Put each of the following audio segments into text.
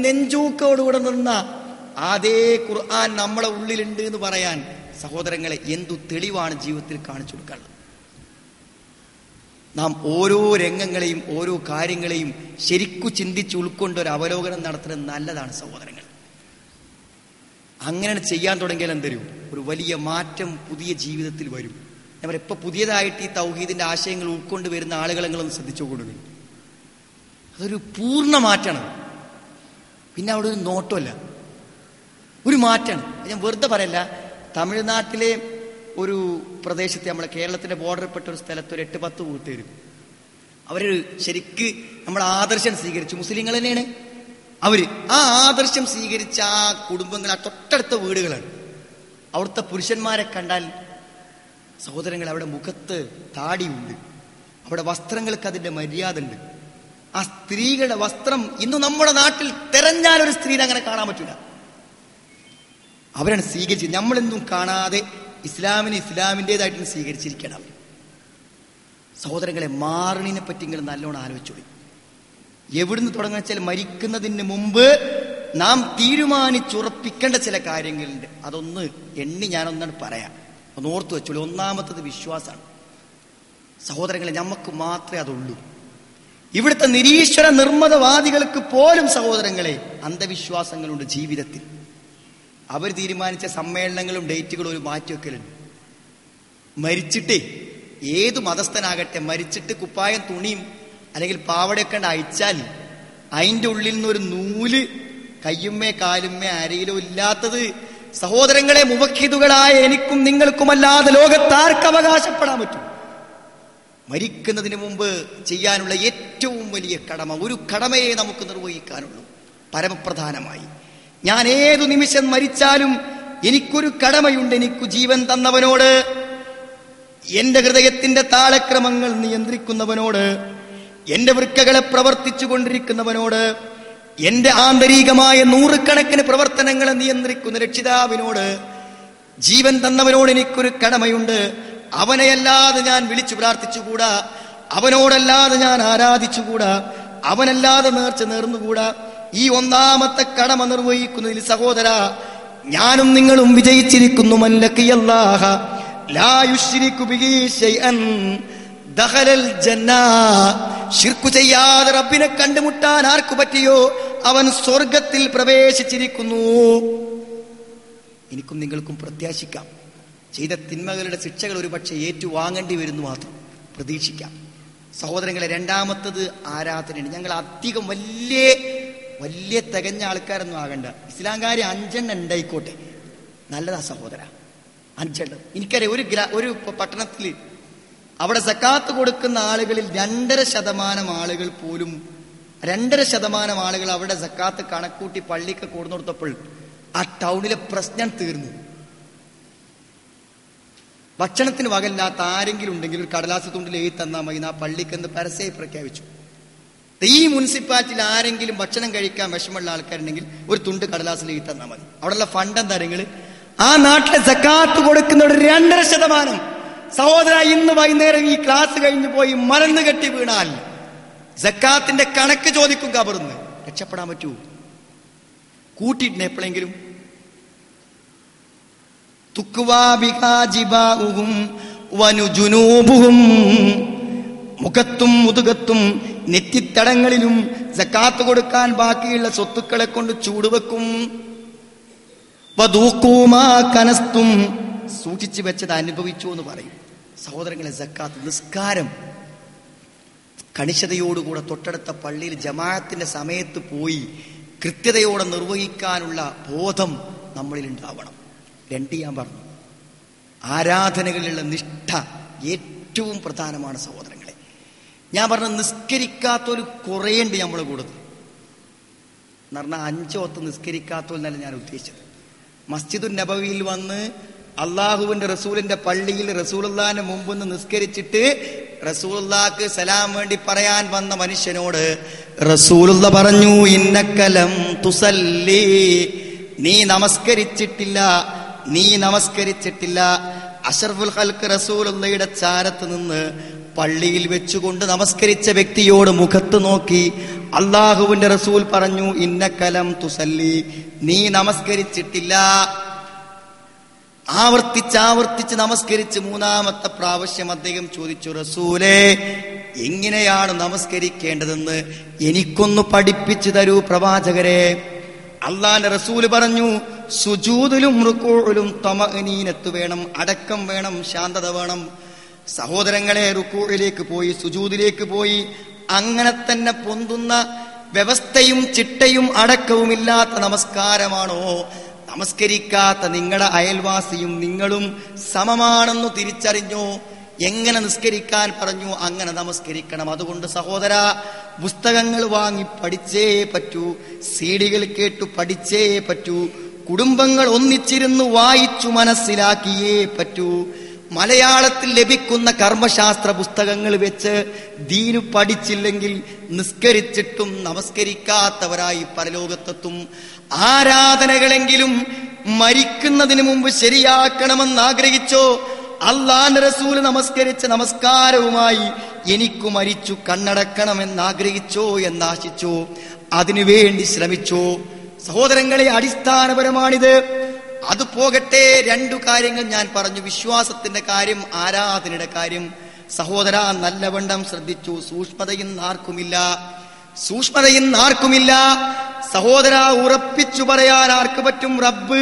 നെഞ്ചൂക്കോടുകൂടെ നിന്ന അതേ ഖുർആൻ നമ്മളെ ഉള്ളിലുണ്ട് എന്ന് പറയാൻ സഹോദരങ്ങളെ എന്തു തെളിവാണ് ജീവിതത്തിൽ കാണിച്ചു കൊടുക്കാനുള്ളത്. നാം ഓരോ രംഗങ്ങളെയും ഓരോ കാര്യങ്ങളെയും ശരിക്കു ചിന്തിച്ച് ഉൾക്കൊണ്ട് ഒരു അവലോകനം നടത്തുന്നത് നല്ലതാണ് സഹോദരങ്ങൾ. അങ്ങനെ ചെയ്യാൻ തുടങ്ങിയാൽ എന്തരും ഒരു വലിയ മാറ്റം പുതിയ ജീവിതത്തിൽ വരും. ഞാൻ പറയാം, ഇപ്പൊ പുതിയതായിട്ട് ഈ തൗഹീദിന്റെ ആശയങ്ങൾ ഉൾക്കൊണ്ട് വരുന്ന ആളുകളെങ്ങളൊന്ന് ശ്രദ്ധിച്ചു കൊടുക്കും. അതൊരു പൂർണ്ണ മാറ്റമാണ്. പിന്നെ അവിടെ ഒരു നോട്ടമല്ല, ഒരു മാറ്റമാണ്. ഞാൻ വെറുതെ പറയല്ല. തമിഴ്നാട്ടിലെ ഒരു പ്രദേശത്ത്, നമ്മളെ കേരളത്തിന്റെ ബോർഡറിൽപ്പെട്ട ഒരു സ്ഥലത്ത് ഒരു 8-10 കൂട്ടുകാരും അവര് ശരിക്ക് നമ്മളെ ആദർശം സ്വീകരിച്ചു. മുസ്ലിങ്ങൾ തന്നെയാണ് അവര്. ആ ആദർശം സ്വീകരിച്ച ആ കുടുംബങ്ങൾ, ആ തൊട്ടടുത്ത വീടുകളാണ്. അവിടുത്തെ പുരുഷന്മാരെ കണ്ടാൽ സഹോദരങ്ങൾ അവിടെ മുഖത്ത് താടിയുണ്ട്, അവിടെ വസ്ത്രങ്ങൾക്ക് അതിന്റെ മര്യാദ ഉണ്ട്. ആ സ്ത്രീകളുടെ വസ്ത്രം ഇന്ന് നമ്മുടെ നാട്ടിൽ തെരഞ്ഞാൽ ഒരു സ്ത്രീനെ അങ്ങനെ കാണാൻ പറ്റൂല. അവരാണ് സ്വീകരിച്ചത്. നമ്മളെന്തും കാണാതെ ഇസ്ലാമിനെ ഇസ്ലാമിൻ്റെതായിട്ട് സ്വീകരിച്ചിരിക്കണം. സഹോദരങ്ങളെ, മാറണിനെ പറ്റി നിങ്ങൾ നല്ലോണം ആലോചിച്ചോളി. എവിടുന്ന് തുടങ്ങുന്ന വെച്ചാൽ മരിക്കുന്നതിന് മുമ്പ് നാം തീരുമാനിച്ചുറപ്പിക്കേണ്ട ചില കാര്യങ്ങളുണ്ട്. അതൊന്ന് ഞാനൊന്നാണ് പറയാം, ഒന്ന് ഓർത്തു വെച്ചോളൂ. ഒന്നാമത്തത് വിശ്വാസമാണ്. സഹോദരങ്ങളെ, നമുക്ക് മാത്രമേ അതുള്ളൂ. ഇവിടുത്തെ നിരീശ്വര നിർമ്മതവാദികൾക്ക് പോലും സഹോദരങ്ങളെ അന്ധവിശ്വാസങ്ങളുണ്ട് ജീവിതത്തിൽ. അവർ തീരുമാനിച്ച സമ്മേളനങ്ങളും ഡേറ്റുകളും ഒരു മാറ്റിവെക്കലുണ്ട്. മരിച്ചിട്ടേ ഏതു മതസ്ഥനാകട്ടെ, മരിച്ചിട്ട് കുപ്പായം തുണിയും അല്ലെങ്കിൽ പാവടയൊക്കെ അയച്ചാൽ അതിൻ്റെ ഉള്ളിൽ നിന്നൊരു നൂല് കയ്യുമ്മേ കാലുമ്മേ അരയിലോ ഇല്ലാത്തത് സഹോദരങ്ങളെ മുവഖിദുകളായ എനിക്കും നിങ്ങൾക്കുമല്ലാതെ ലോകത്താർക്ക് അവകാശപ്പെടാൻ പറ്റും? മരിക്കുന്നതിന് മുമ്പ് ചെയ്യാനുള്ള ഏറ്റവും വലിയ കടമ, ഒരു കടമയെ നമുക്ക് നിർവഹിക്കാനുള്ളൂ. പരമപ്രധാനമായി ഞാൻ ഏതു നിമിഷം മരിച്ചാലും എനിക്കൊരു കടമയുണ്ട്. എനിക്കു ജീവൻ തന്നവനോട്, എന്റെ ഹൃദയത്തിന്റെ താളക്രമങ്ങൾ നിയന്ത്രിക്കുന്നവനോട്, എന്റെ വൃക്കകളെ പ്രവർത്തിച്ചു കൊണ്ടിരിക്കുന്നവനോട്, എന്റെ ആന്തരികമായ നൂറുകണക്കിന് പ്രവർത്തനങ്ങളെ നിയന്ത്രിക്കുന്ന രക്ഷിതാവിനോട്, ജീവൻ തന്നവനോട് എനിക്കൊരു കടമയുണ്ട്. അവനെയല്ലാതെ ഞാൻ വിളിച്ചു പ്രാർത്ഥിച്ചുകൂടാ, അവനോടല്ലാതെ ഞാൻ ആരാധിച്ചുകൂടാ, അവനല്ലാതെ നേർച്ച നേർന്നുകൂടാ. ഈ ഒന്നാമത്തെ കടമ നിർവഹിക്കുന്നതിൽ സഹോദര ഞാനും നിങ്ങളും വിജയിച്ചിരിക്കുന്നു. മല്ലഖിയല്ലാഹ ലാ യുശ്രികു ബിഹി ശൈഅൻ ദഖലൽ ജന്ന. ശിർക്ക് ചെയ്യാതെ റബ്ബിനെ കണ്ടുമുട്ടാൻ ആർക്ക് പറ്റിയോ അവൻ സ്വർഗത്തിൽ പ്രവേശിച്ചിരിക്കുന്നു. എനിക്കും നിങ്ങൾക്കും പ്രത്യാശിക്കാം. ചെയ്ത തിന്മകളുടെ ശിക്ഷകൾ ഒരു പക്ഷേ ഏറ്റുവാങ്ങേണ്ടി വരുന്നു മാത്രം പ്രതീക്ഷിക്കാം. സഹോദരങ്ങളെ, രണ്ടാമത്തത് ആരാധനയാണ്. ഞങ്ങൾ അധികം വലിയ തികഞ്ഞ ആൾക്കാരൊന്നും ആകണ്ട. ഇസ്ലാംകാര് 5 ഉണ്ടായിക്കോട്ടെ, നല്ലതാ സഹോദര. 5. എനിക്കറിയാം, ഒരു പട്ടണത്തിൽ അവിടെ സക്കാത്ത് കൊടുക്കുന്ന ആളുകളിൽ 2.5% ആളുകൾ പോലും 2.5% ആളുകൾ അവിടെ സക്കാത്ത് കണക്കൂട്ടി പള്ളിക്ക് കൊടുന്നു കൊടുത്തപ്പോൾ ആ ടൗണിലെ പ്രശ്നം തീർന്നു. ഭക്ഷണത്തിന് വകല്ലാത്ത ആരെങ്കിലും ഉണ്ടെങ്കിൽ ഒരു കടലാസ് തുണ്ടിൽ എഴുതി തന്നാൽ മതി, ആ പള്ളിക്കെന്ന് പരസ്യമായി പ്രഖ്യാപിച്ചു. ഈ മുനിസിപ്പാലിറ്റിയിൽ ആരെങ്കിലും ഭക്ഷണം കഴിക്കാൻ വിഷമമുള്ള ആൾക്കാരുണ്ടെങ്കിൽ ഒരു തുണ്ട് കടലാസിൽ എഴുതി തന്നാൽ മതി. അവിടെയുള്ള ഫണ്ട് എന്താ നിങ്ങൾ ആ നാട്ടിലെ സക്കാത്ത് കൊടുക്കുന്നവർ 2.5%. സഹോദര, ഇന്ന് വൈകുന്നേരം ഈ ക്ലാസ് കഴിഞ്ഞു പോയി മലന്ന് കെട്ടി വീണാൽ സക്കാത്തിന്റെ കണക്ക് ചോദിക്കും കബറിന്ന്. രക്ഷപ്പെടാൻ പറ്റൂ? കൂട്ടിയിട്ടുണ്ട് എപ്പോഴെങ്കിലും? മുഖത്തും മുതുകത്തും നെറ്റിത്തടങ്ങളിലും സക്കാത്ത് കൊടുക്കാൻ ബാക്കിയുള്ള സ്വത്തുക്കളെ കൊണ്ട് ചൂടുവെക്കും. കനസ്തും സൂക്ഷിച്ചു വെച്ചത് അനുഭവിച്ചു എന്ന് പറയും. സഹോദരങ്ങളെ, സക്കാത്ത് നിസ്കാരം കണിശതയോടുകൂടെ തൊട്ടടുത്ത പള്ളിയിൽ ജമാഅത്തിന്റെ സമയത്ത് പോയി കൃത്യതയോടെ നിർവഹിക്കാനുള്ള ബോധം നമ്മളിൽ ഉണ്ടാവണം. 2 ഞാൻ പറഞ്ഞു, ആരാധനകളിലുള്ള നിഷ്ഠ ഏറ്റവും പ്രധാനമാണ് സഹോദരങ്ങളെ. ഞാൻ പറഞ്ഞ നിസ്കരിക്കാത്തൊരു കുറേയുണ്ട് നമ്മളെ കൂടുതൽ എന്ന് പറഞ്ഞാൽ 5 വക്ത് നിസ്കരിക്കാത്തതെന്നല്ല ഞാൻ ഉദ്ദേശിച്ചത്. മസ്ജിദുൻ നബവിയിൽ വന്ന് അള്ളാഹുവിന്റെ റസൂലിന്റെ പള്ളിയിൽ റസൂലുള്ളാഹിന്റെ മുമ്പ് നിന്ന് നിസ്കരിച്ചിട്ട് റസൂലുള്ളാഹിക്ക് സലാം വേണ്ടി പറയാൻ വന്ന മനുഷ്യനോട് റസൂലുള്ള പറഞ്ഞു, ഇന്നക്കലം തുസല്ലി, നീ നമസ്കരിച്ചിട്ടില്ല. അഷ്റഫുൽ ഖൽഖ് റസൂലുള്ളാഹിയുടെ ചാരത്ത് നിന്ന് പള്ളിയിൽ വെച്ചുകൊണ്ട് നമസ്കരിച്ച വ്യക്തിയോട് മുഖത്ത് നോക്കി അള്ളാഹുവിന്റെ റസൂൽ പറഞ്ഞു, ഇന്നകലം തുസല്ലി, നീ നമസ്കരിച്ചിട്ടില്ല. ആവർത്തിച്ച് നമസ്കരിച്ച് മൂന്നാമത്തെ പ്രാവശ്യം അദ്ദേഹം ചോദിച്ചു, റസൂലേ, എങ്ങനെയാണ് നമസ്കരിക്കേണ്ടതെന്ന് എനിക്കൊന്ന് പഠിപ്പിച്ചു തരൂ പ്രവാചകരെ. അള്ളാന്റെ റസൂല് പറഞ്ഞു, സുജൂദിലും റുകൂഇലും തമഅനീനത്ത് വേണം, അടക്കം വേണം, ശാന്തത വേണം. സഹോദരങ്ങളെ, റുകൂഇലേക്ക് പോയി, സുജൂദിലേക്ക് പോയി, അങ്ങനെ തന്നെ പൊന്തുന്ന വ്യവസ്ഥയും ചിട്ടയും അടക്കവുമില്ലാത്ത നമസ്കാരമാണോ? നമസ്കരിക്കാത്ത നിങ്ങളുടെ അയൽവാസിയും നിങ്ങളും സമമാണെന്ന് തിരിച്ചറിഞ്ഞോ? എങ്ങനെ നിസ്കരിക്കാൻ പറഞ്ഞു, അങ്ങനെ നമസ്കരിക്കണം. അതുകൊണ്ട് സഹോദര, പുസ്തകങ്ങൾ വാങ്ങി പഠിച്ചേ പറ്റൂ, സീഡികൾ കേട്ടു പഠിച്ചേ പറ്റൂ, കുടുംബങ്ങൾ ഒന്നിച്ചിരുന്ന് വായിച്ചു മനസ്സിലാക്കിയേ പറ്റൂ. മലയാളത്തിൽ ലഭിക്കുന്ന കർമ്മശാസ്ത്ര പുസ്തകങ്ങൾ വെച്ച് ദീനു പഠിച്ചില്ലെങ്കിൽ നിസ്കരിച്ചിട്ടും നമസ്കരിക്കാത്തവരായി പരലോകത്തെത്തും. ആരാധനകളെങ്കിലും മരിക്കുന്നതിന് മുമ്പ് ശരിയാക്കണമെന്ന് ആഗ്രഹിച്ചോ? അള്ളാന്റെ റസൂല് നമസ്കരിച്ച നമസ്കാരവുമായി എനിക്ക് മരിച്ചു കണ്ണടക്കണമെന്ന് ആഗ്രഹിച്ചോ, എന്നാശിച്ചോ? അതിനുവേണ്ടി ശ്രമിച്ചോ? സഹോദരങ്ങളെ, അടിസ്ഥാനപരമാണിത്. അത് പോകട്ടെ, രണ്ടു കാര്യങ്ങൾ ഞാൻ പറഞ്ഞു. വിശ്വാസത്തിന്റെ കാര്യം, ആരാധനയുടെ കാര്യം. സഹോദര, നല്ലവണ്ണം ശ്രദ്ധിച്ചു. സൂക്ഷ്മതയും ആർക്കുമില്ല. സഹോദര, ഉറപ്പിച്ചു പറയാൻ ആർക്ക് പറ്റും? റബ്ബ്,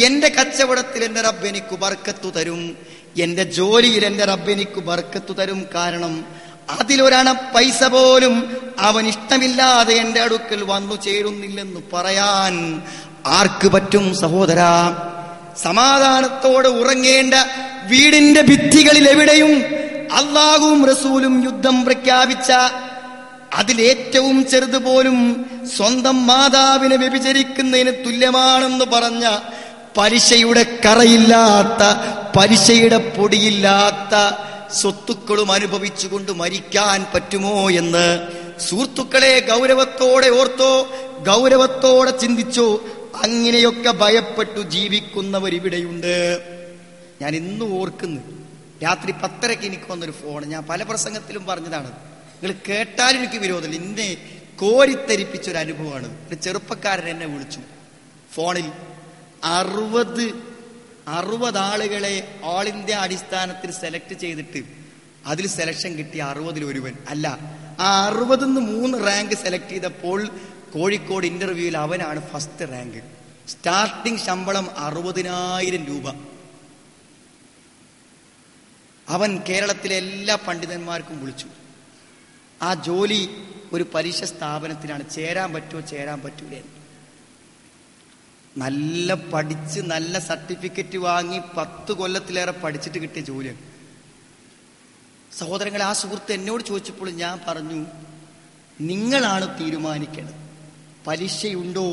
എന്റെ കച്ചവടത്തിൽ എന്റെ റബ്ബ് എനിക്ക് ബർക്കത്ത് തരും, എന്റെ ജോലിയിൽ എന്റെ റബ്ബ് എനിക്ക് ബർക്കത്ത് തരും. കാരണം അതിലൊരണ പൈസ പോലും അവൻ ഇഷ്ടമില്ലാതെ എന്റെ അടുക്കൽ വന്നു ചേരുന്നില്ലെന്ന് പറയാൻ ആർക്ക് പറ്റും? സഹോദര, സമാധാനത്തോടെ ഉറങ്ങേണ്ട വീടിന്റെ ഭിത്തികളിൽ എവിടെയും അള്ളാഹുവും റസൂലും യുദ്ധം പ്രഖ്യാപിച്ച, അതിലേറ്റവും ചെറുത് പോലും സ്വന്തം മാതാവിനെ വ്യഭിചരിക്കുന്നതിന് തുല്യമാണെന്ന് പറഞ്ഞ, പലിശയുടെ കറയില്ലാത്ത, പലിശയുടെ പൊടിയില്ലാത്ത സ്വത്തുക്കളും അനുഭവിച്ചുകൊണ്ട് മരിക്കാൻ പറ്റുമോ എന്ന് സുഹൃത്തുക്കളെ ഗൗരവത്തോടെ ഓർത്തോ, ഗൗരവത്തോടെ ചിന്തിച്ചോ. അങ്ങനെയൊക്കെ ഭയപ്പെട്ടു ജീവിക്കുന്നവരിവിടെയുണ്ട്. ഞാൻ ഇന്നും ഓർക്കുന്നു, രാത്രി 10:30 എനിക്ക് വന്നൊരു ഫോൺ. ഞാൻ പല പ്രസംഗത്തിലും പറഞ്ഞതാണ്, നിങ്ങൾ കേട്ടാലും എനിക്ക് വിരോധമില്ല. എന്നെ കോരിത്തരിപ്പിച്ചൊരു അനുഭവമാണ്. ഒരു ചെറുപ്പക്കാരൻ എന്നെ വിളിച്ചു ഫോണിൽ. 60 ആളുകളെ ഓൾ ഇന്ത്യ അടിസ്ഥാനത്തിൽ സെലക്ട് ചെയ്തിട്ട് അതിൽ സെലക്ഷൻ കിട്ടിയ 60-ൽ ഒരുവൻ അല്ല, ആ 60-ന്ന് 3 റാങ്ക് സെലക്ട് ചെയ്തപ്പോൾ കോഴിക്കോട് ഇന്റർവ്യൂവിൽ അവനാണ് ഫസ്റ്റ് റാങ്ക്. സ്റ്റാർട്ടിംഗ് ശമ്പളം 60,000 രൂപ. അവൻ കേരളത്തിലെ എല്ലാ പണ്ഡിതന്മാർക്കും വിളിച്ചു. ആ ജോലി ഒരു പരീക്ഷ സ്ഥാപനത്തിലാണ്. ചേരാൻ പറ്റൂലേ? നല്ല പഠിച്ച് നല്ല സർട്ടിഫിക്കറ്റ് വാങ്ങി 10 കൊല്ലത്തിലേറെ പഠിച്ചിട്ട് കിട്ടിയ ജോലിയാണ്. സഹോദരങ്ങളെ, ആ സുഹൃത്ത് എന്നോട് ചോദിച്ചപ്പോൾ ഞാൻ പറഞ്ഞു, നിങ്ങളാണ് തീരുമാനിക്കേണ്ടത്. പലിശയുണ്ടോ?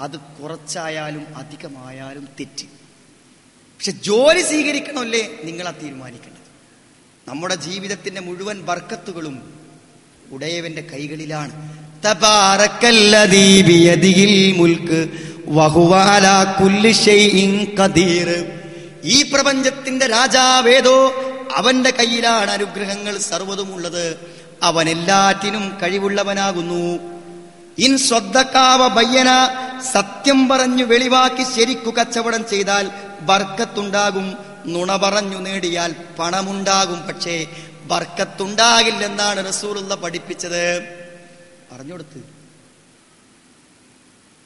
അത് കുറച്ചായാലും അധികമായാലും തെറ്റ്. പക്ഷെ ജോലി സ്വീകരിക്കണമല്ലേ? നിങ്ങളാ തീരുമാനിക്കേണ്ടത്. നമ്മുടെ ജീവിതത്തിന്റെ മുഴുവൻ ബർക്കത്തുകളും ഉടയവന്റെ കൈകളിലാണ്. തബാറക്കല്ലദീ ബിയദിഹിൽ മുൽക്ക് വഹുവ അലാ കുല്ലി ഷൈഇൻ ഖദീർ. ഈ പ്രപഞ്ചത്തിന്റെ രാജാവേതോ അവന്റെ കയ്യിലാണ് അനുഗ്രഹങ്ങൾ സർവ്വതുമുള്ളത്. അവൻ എല്ലാറ്റിനും കഴിവുള്ളവനാകുന്നു. ഇൻ സ്വദ്ദഖാവ ബയ്യന, സത്യം പറഞ്ഞു വെളിവാക്കി ശരിക്കു കച്ചവടം ചെയ്താൽ ബർക്കത്തുണ്ടാകും. നുണ പറഞ്ഞു നേടിയാൽ പണമുണ്ടാകും, പക്ഷേ ബർക്കത്തുണ്ടാകില്ലെന്നാണ് റസൂലുള്ള പഠിപ്പിച്ചത്. പറഞ്ഞുകൊടുത്ത്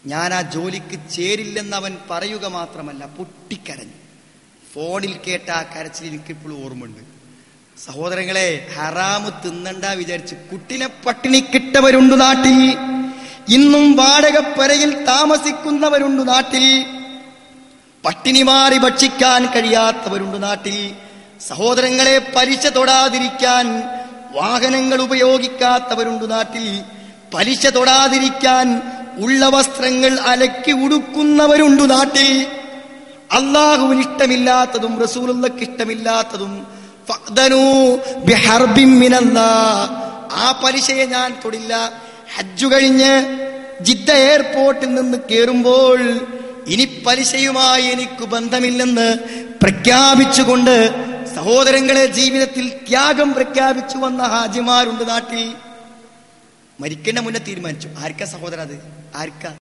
ഞാൻ ആ ജോലിക്ക് ചേരില്ലെന്ന് അവൻ പറയുക മാത്രമല്ല, പൊട്ടിക്കരഞ്ഞു. ഫോണിൽ കേട്ട ആ കരച്ചിൽ എനിക്കിപ്പോഴും ഓർമ്മയുണ്ട്. സഹോദരങ്ങളെ, ഹറാമ് തിന്നണ്ട വിചാരിച്ച് കുട്ടിനെ പട്ടിണിക്കിട്ടവരുണ്ട് നാട്ടിൽ. ഇന്നും വാടകപ്പരയിൽ താമസിക്കുന്നവരുണ്ട് നാട്ടിൽ. പട്ടിണി മാറി ഭക്ഷിക്കാൻ കഴിയാത്തവരുണ്ട് നാട്ടിൽ. സഹോദരങ്ങളെ, പലിശ തൊടാതിരിക്കാൻ വാഹനങ്ങൾ ഉപയോഗിക്കാത്തവരുണ്ട് നാട്ടിൽ. പലിശ തൊടാതിരിക്കാൻ ഉള്ള വസ്ത്രങ്ങൾ അലക്കി ഉടുക്കുന്നവരുണ്ട് നാട്ടിൽ. അള്ളാഹുവിന് ഇഷ്ടമില്ലാത്തതും റസൂലുള്ളാഹിക്ക് ഇഷ്ടമില്ലാത്തതും ഫഅ്ദനൂ ബിഹർബിൻ മിനല്ലാഹ്. ആ പലിശയെ ഞാൻ തൊടില്ല. ഹജ്ജ് കഴിഞ്ഞ് ജിദ്ദ എയർപോർട്ടിൽ നിന്ന് കയറുമ്പോൾ ഇനി പലിശയുമായി എനിക്ക് ബന്ധമില്ലെന്ന് പ്രഖ്യാപിച്ചുകൊണ്ട് സഹോദരങ്ങളെ, ജീവിതത്തിൽ ത്യാഗം പ്രഖ്യാപിച്ചു വന്ന ഹാജിമാരുണ്ട് നാട്ടിൽ. മരിക്കുന്ന മുന്നേ തീരുമാനിച്ചു. ആർക്കാ സഹോദര അത്? ആർക്കാ?